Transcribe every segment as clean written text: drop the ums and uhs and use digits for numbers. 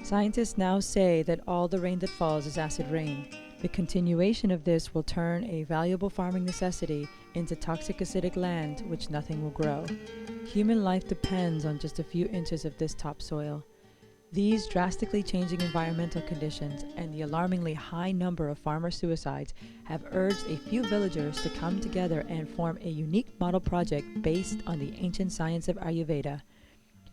Scientists now say that all the rain that falls is acid rain. The continuation of this will turn a valuable farming necessity into toxic acidic land which nothing will grow. Human life depends on just a few inches of this topsoil. These drastically changing environmental conditions and the alarmingly high number of farmer suicides have urged a few villagers to come together and form a unique model project based on the ancient science of Ayurveda.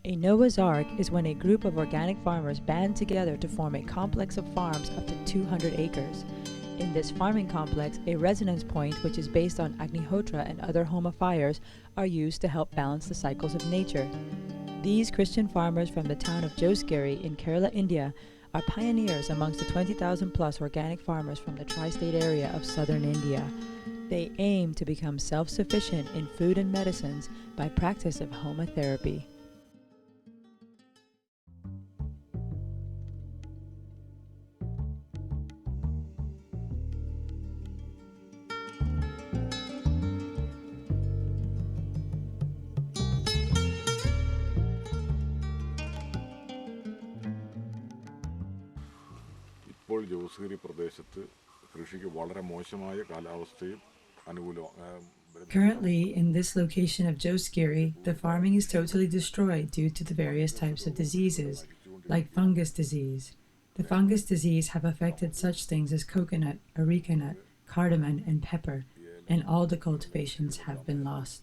A Noah's Ark is when a group of organic farmers band together to form a complex of farms up to 200 acres. In this farming complex, a resonance point, which is based on Agnihotra and other homa fires, are used to help balance the cycles of nature. These Christian farmers from the town of Giri in Kerala, India, are pioneers amongst the 20,000 plus organic farmers from the tri-state area of southern India. They aim to become self-sufficient in food and medicines by practice of homa therapy. ഇപ്പോൾ ജോസ്ഗിരി പ്രദേശത്ത് കൃഷിക്ക് വളരെ മോശമായ കാലാവസ്ഥയും Currently, in this location of Josgiri, the farming is totally destroyed due to the various types of diseases, like fungus disease. The fungus disease have affected such things as coconut, areca nut, cardamom, and pepper, and all the cultivations have been lost.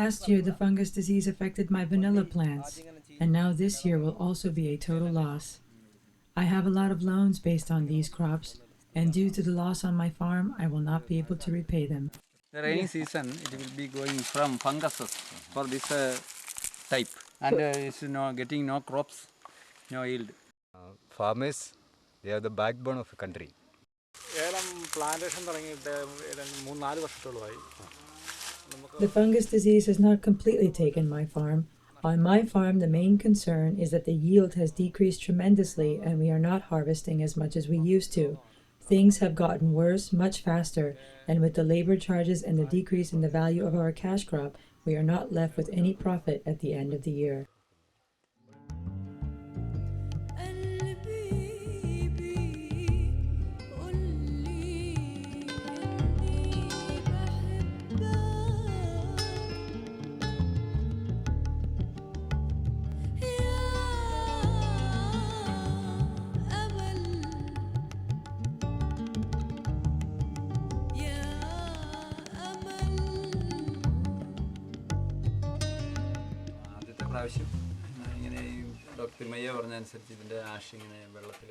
Last year, the fungus disease affected my vanilla plants, and now this year will also be a total loss. I have a lot of loans based on these crops, and due to the loss on my farm, I will not be able to repay them. The rainy season, it will be going from funguses for this type, and it's getting no crops, no yield. Farmers, they are the backbone of a country. The fungus disease has not completely taken my farm. On my farm, the main concern is that the yield has decreased tremendously and we are not harvesting as much as we used to. Things have gotten worse much faster, and with the labor charges and the decrease in the value of our cash crop, we are not left with any profit at the end of the year.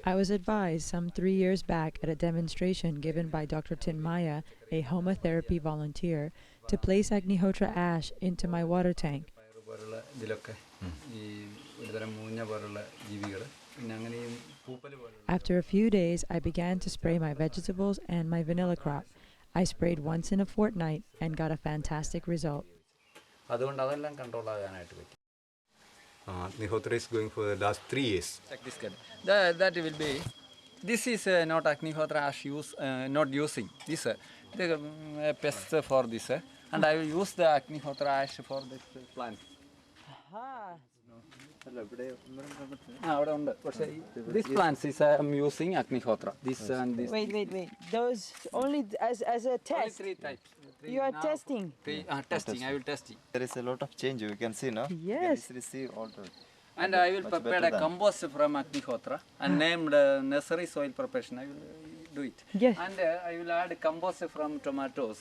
I was advised some 3 years back at a demonstration given by Dr. Tinmaya, a homa therapy volunteer, to place Agnihotra ash into my water tank. After a few days, I began to spray my vegetables and my vanilla crop. I sprayed once in a fortnight and got a fantastic result. Agnihotra is going for the last 3 years. Like this kind. That will be. This is not Agnihotra ash not using this the pest for this, and I will use the Agnihotra ash for this plant. This plants is I'm using Agnihotra. This and this. Wait. Those only as a test. Only 3 types. You are testing. Testing. I will testing. There is a lot of change. You can see now. Yes. You can see all the. And I will prepare a compost from Agnihotra and named nursery soil preparation. I will do it. Yes. And I will add compost from tomatoes.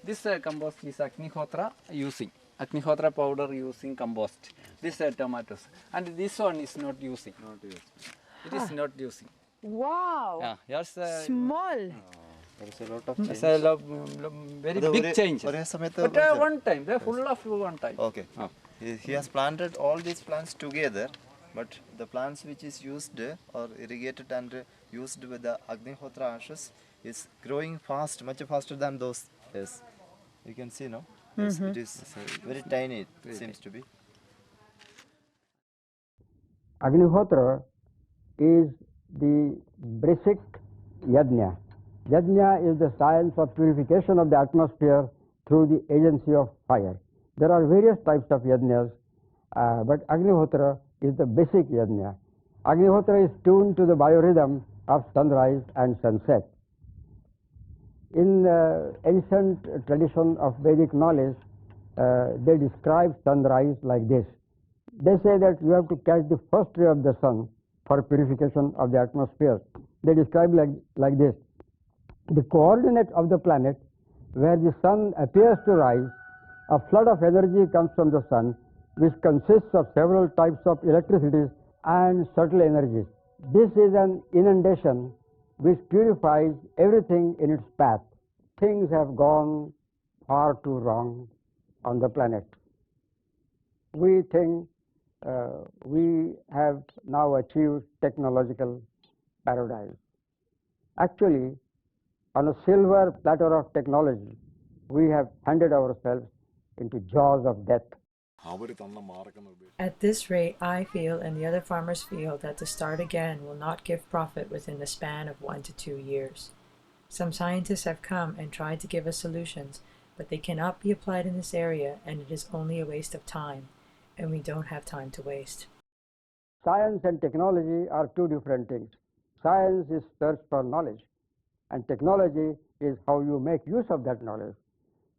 This compost is Agnihotra using. Agnihotra powder using compost. This tomatoes. And this one is not using. It is not using. Wow. Yes. Small. There is a lot of change. It's a very big change. But one time, they're full of one time. Okay. He has planted all these plants together, but the plants which is used or irrigated and used with the Agnihotra ashes is growing fast, much faster than those. Yes. You can see now. Yes, it is very tiny, it seems to be. Agnihotra is the basic yajna. Yajna is the science of purification of the atmosphere through the agency of fire. There are various types of yajnas, but Agnihotra is the basic yajna. Agnihotra is tuned to the biorhythm of sunrise and sunset. In ancient tradition of Vedic knowledge, they describe sunrise like this. They say that you have to catch the first ray of the sun for purification of the atmosphere. They describe like this. The coordinate of the planet where the sun appears to rise, a flood of energy comes from the sun, which consists of several types of electricities and subtle energies. This is an inundation which purifies everything in its path. Things have gone far too wrong on the planet. We think we have now achieved technological paradise. Actually, on a silver platter of technology, we have handed ourselves into jaws of death. അവർ തന്ന മാർഗനിർദ്ദേശം At this rate, I feel and the other farmers feel that to start again will not give profit within the span of 1 to 2 years. Some scientists have come and tried to give us solutions, but they cannot be applied in this area, and it is only a waste of time, and we don't have time to waste. Science and technology are two different things. Science is search for knowledge, and technology is how you make use of that knowledge.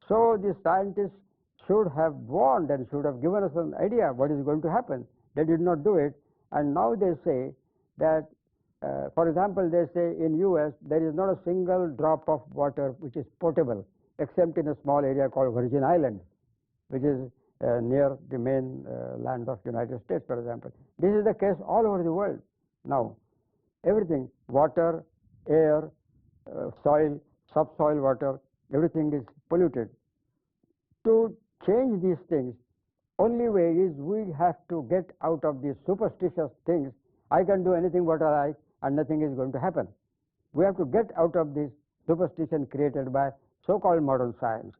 So the scientists should have warned and should have given us an idea what is going to happen. They did not do it, and now they say that, for example, they say in US there is not a single drop of water which is potable except in a small area called Virgin Islands, which is near the main land of United States, for example. This is the case all over the world now. Everything, water, air, soil, subsoil water, everything is polluted. To change these things, only way is we have to get out of these superstitious things. I can do anything what I like and nothing is going to happen. We have to get out of this superstition created by so-called modern science,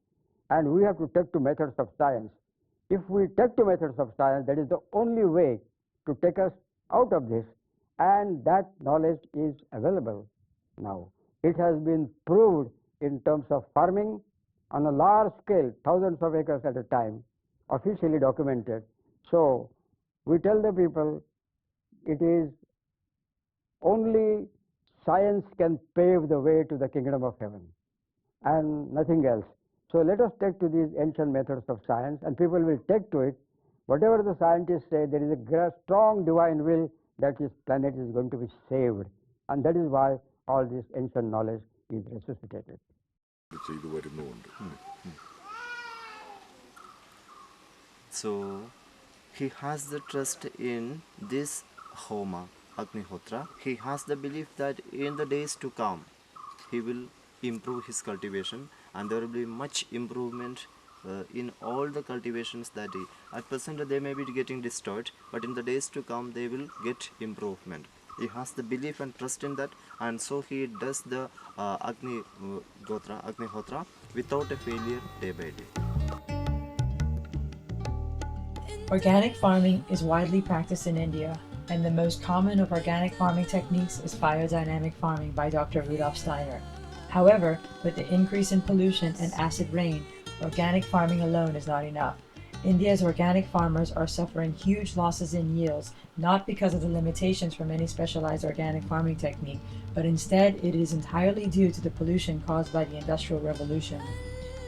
and we have to take to methods of science. If we take to methods of science, that is the only way to take us out of this, and that knowledge is available now. It has been proved in terms of farming on a large scale, thousands of acres at a time, officially documented. So we tell the people it is only science can pave the way to the kingdom of heaven and nothing else. So let us take to these ancient methods of science, and people will take to it. Whatever the scientists say, there is a strong divine will that this planet is going to be saved, and that is why all this ancient knowledge is resuscitated. ചെയ്തു വരുന്നുണ്ട്. So he has the trust in this Homa, Agnihotra. He has the belief that in the days to come, he will improve his cultivation, and there will be much improvement in all the cultivations that he, at present they may be getting destroyed, but in the days to come they will get improvement. He has the belief and trust in that, and so he does the Agnihotra without a failure day by day. Organic farming is widely practiced in India, and the most common of organic farming techniques is biodynamic farming by Dr. Rudolf Steiner. However, with the increase in pollution and acid rain, organic farming alone is not enough. India's organic farmers are suffering huge losses in yields, not because of the limitations from any specialized organic farming technique, but instead it is entirely due to the pollution caused by the Industrial Revolution.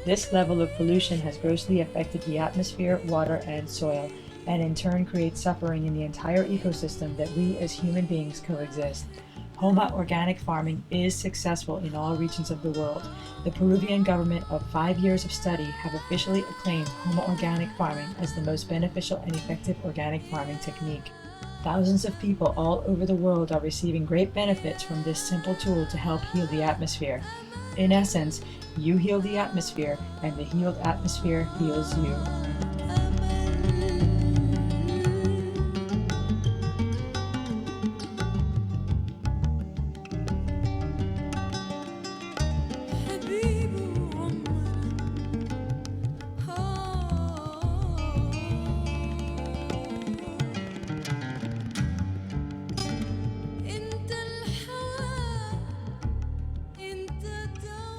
This level of pollution has grossly affected the atmosphere, water, and soil, and in turn creates suffering in the entire ecosystem that we as human beings coexist. Homa organic farming is successful in all regions of the world. The Peruvian government of 5 years of study have officially acclaimed Homa organic farming as the most beneficial and effective organic farming technique. Thousands of people all over the world are receiving great benefits from this simple tool to help heal the atmosphere. In essence, you heal the atmosphere, and the healed atmosphere heals you. انت الهوى انت دوا